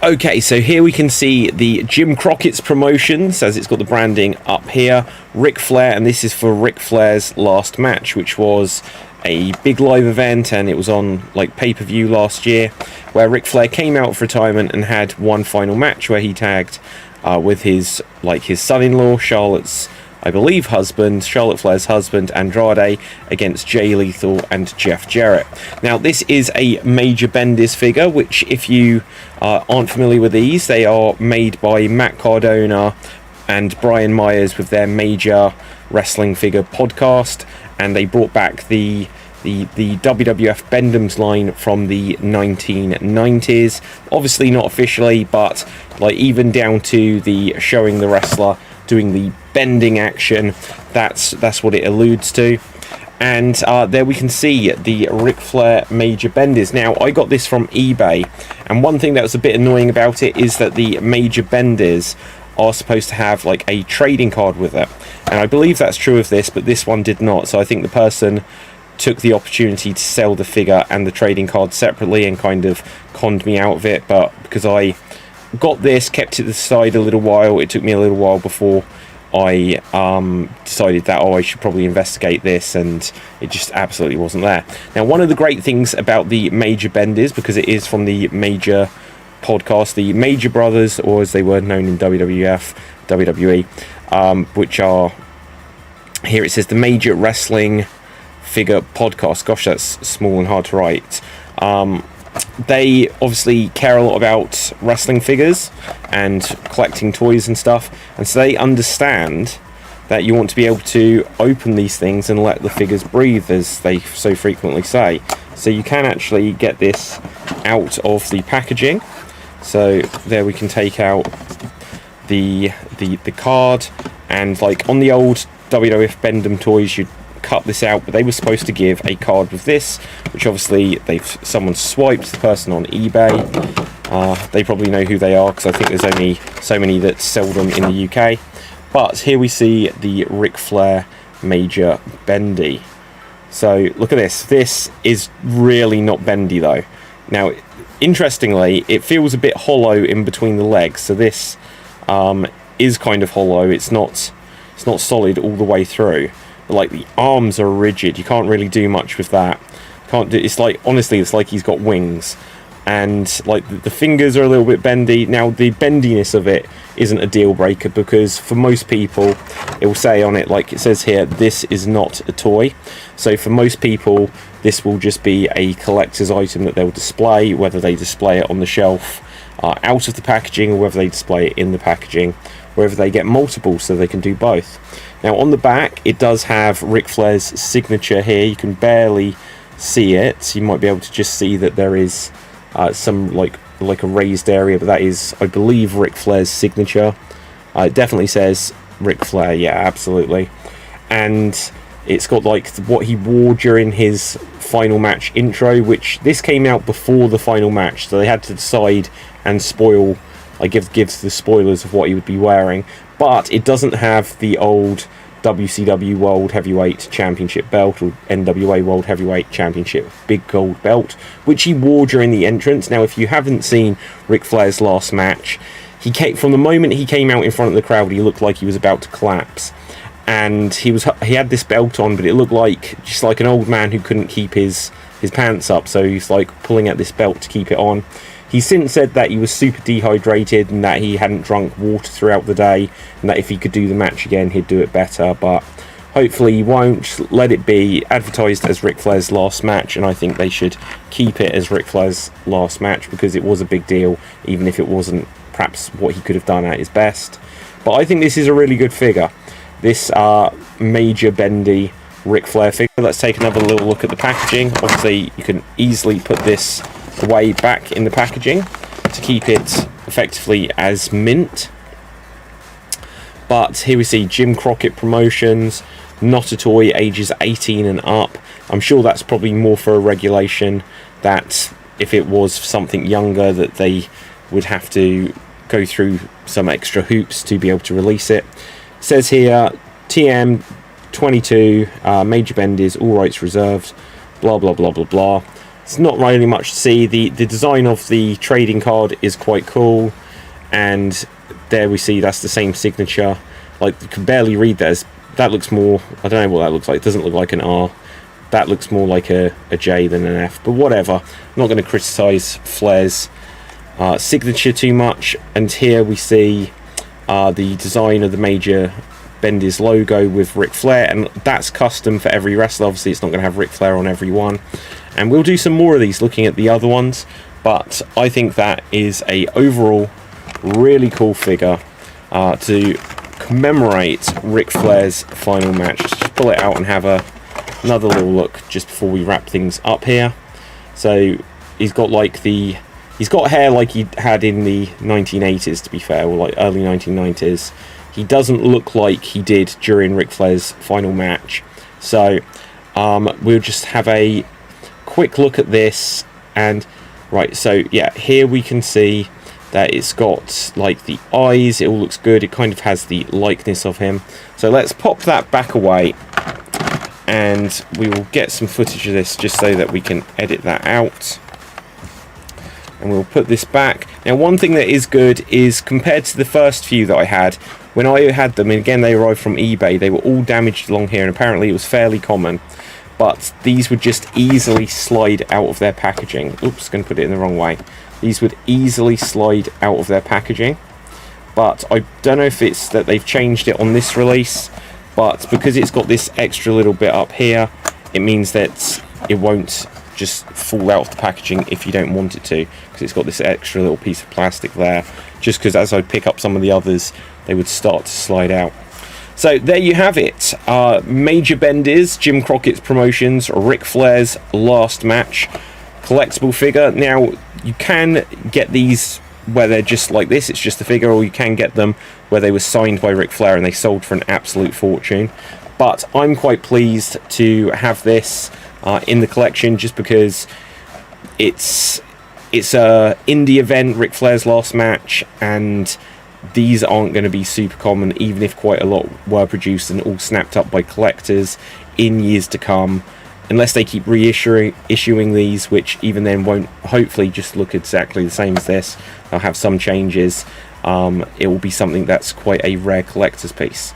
Okay, so here we can see the Jim Crockett's Promotions, as it's got the branding up here. Ric Flair, and this is for Ric Flair's last match, which was a big live event, and it was on like pay-per-view last year, where Ric Flair came out of retirement and had one final match where he tagged with his son-in-law, Charlotte's, I believe, Charlotte Flair's husband, Andrade, against Jay Lethal and Jeff Jarrett. Now, this is a Major Bendie's figure, which, if you aren't familiar with these, they are made by Matt Cardona and Brian Myers with their Major Wrestling Figure podcast, and they brought back the WWF Bendham's line from the 1990s. Obviously not officially, but like even down to the showing the wrestler doing the bending action, that's what it alludes to. And there we can see the Ric Flair Major Bendies. Now, I got this from eBay, and one thing that was a bit annoying about it is that the Major Bendies are supposed to have like a trading card with it, and I believe that's true of this, but this one did not. So I think the person took the opportunity to sell the figure and the trading card separately and kind of conned me out of it. But because I got this, kept it to the side a little while, it took me a little while before I decided that, I should probably investigate this, and it just absolutely wasn't there. Now, one of the great things about the Major Bendies, because it is from the Major podcast, the Major Brothers, or as they were known in WWF, WWE, which are, here it says the Major Wrestling Figure Podcast. Gosh, that's small and hard to write. They obviously care a lot about wrestling figures and collecting toys and stuff, and so they understand that you want to be able to open these things and let the figures breathe, as they so frequently say. So you can actually get this out of the packaging. So there we can take out the card, and like on the old WWF Bendham toys, you'd cut this out, but they were supposed to give a card with this, which obviously someone swiped the person on eBay. They probably know who they are, because I think there's only so many that sell them in the UK. But here we see the Ric Flair Major Bendie. So look at this. This is really not bendy though. Now, interestingly, it feels a bit hollow in between the legs. So this is kind of hollow. It's not solid all the way through. Like the arms are rigid, you can't really do much with that. It's like, honestly, it's like he's got wings, and like the fingers are a little bit bendy. Now, the bendiness of it isn't a deal breaker, because for most people it will say on it, like it says here, this is not a toy. So for most people this will just be a collector's item that they'll display, whether they display it on the shelf out of the packaging, or whether they display it in the packaging, wherever they get multiple, so they can do both. Now, on the back, it does have Ric Flair's signature here. You can barely see it. You might be able to just see that there is some like a raised area, but that is, I believe, Ric Flair's signature. It definitely says Ric Flair, yeah, absolutely. And it's got like what he wore during his final match intro, which this came out before the final match, so they had to decide and spoil, give the spoilers of what he would be wearing. But it doesn't have the old WCW World Heavyweight Championship belt, or NWA World Heavyweight Championship big gold belt, which he wore during the entrance. Now, if you haven't seen Ric Flair's last match, from the moment he came out in front of the crowd, he looked like he was about to collapse. And he had this belt on, but it looked like just like an old man who couldn't keep his pants up, so he's like pulling at this belt to keep it on. He's since said that he was super dehydrated and that he hadn't drunk water throughout the day, and that if he could do the match again, he'd do it better. But hopefully he won't. Let it be advertised as Ric Flair's last match, and I think they should keep it as Ric Flair's last match, because it was a big deal, even if it wasn't perhaps what he could have done at his best. But I think this is a really good figure. This Major Bendie Ric Flair figure. Let's take another little look at the packaging. Obviously, you can easily put this away back in the packaging to keep it effectively as mint. But here we see Jim Crockett Promotions, not a toy, ages 18 and up. I'm sure that's probably more for a regulation, that if it was something younger, that they would have to go through some extra hoops to be able to release it. It says here TM 22 Major Bendies, all rights reserved, blah blah blah blah blah. It's not really much to see. The design of the trading card is quite cool, and there we see that's the same signature. Like, you can barely read that. That looks more, I don't know what that looks like. It doesn't look like an R. That looks more like a J than an F, but whatever. I'm not going to criticize Flair's signature too much. And here we see the design of the Major Bendie's logo with Ric Flair, and that's custom for every wrestler. Obviously it's not going to have Ric Flair on every one, and we'll do some more of these looking at the other ones, but I think that is a overall really cool figure to commemorate Ric Flair's final match. Just pull it out and have another little look just before we wrap things up here. So he's got he's got hair like he had in the 1980s, to be fair, or like early 1990s. He doesn't look like he did during Ric Flair's final match. So we'll just have a quick look at this. And right, so yeah, here we can see that it's got like the eyes. It all looks good. It kind of has the likeness of him. So let's pop that back away, and we will get some footage of this just so that we can edit that out. And we'll put this back. Now, one thing that is good is, compared to the first few that I had, when I had them, and again they arrived from eBay, they were all damaged along here, and apparently it was fairly common, but these would just easily slide out of their packaging. Oops, going to put it in the wrong way. These would easily slide out of their packaging, but I don't know if it's that they've changed it on this release, but because it's got this extra little bit up here, it means that it won't just fall out of the packaging if you don't want it to, because it's got this extra little piece of plastic there, just because as I pick up some of the others, they would start to slide out. So there you have it. Major Bendie's Jim Crockett's Promotions Ric Flair's last match collectible figure. Now, you can get these where they're just like this, it's just a figure, or you can get them where they were signed by Ric Flair and they sold for an absolute fortune. But I'm quite pleased to have this in the collection, just because it's a indie event, Ric Flair's last match, and these aren't going to be super common, even if quite a lot were produced and all snapped up by collectors in years to come, unless they keep issuing these, which even then won't hopefully just look exactly the same as this. They'll have some changes. It will be something that's quite a rare collector's piece.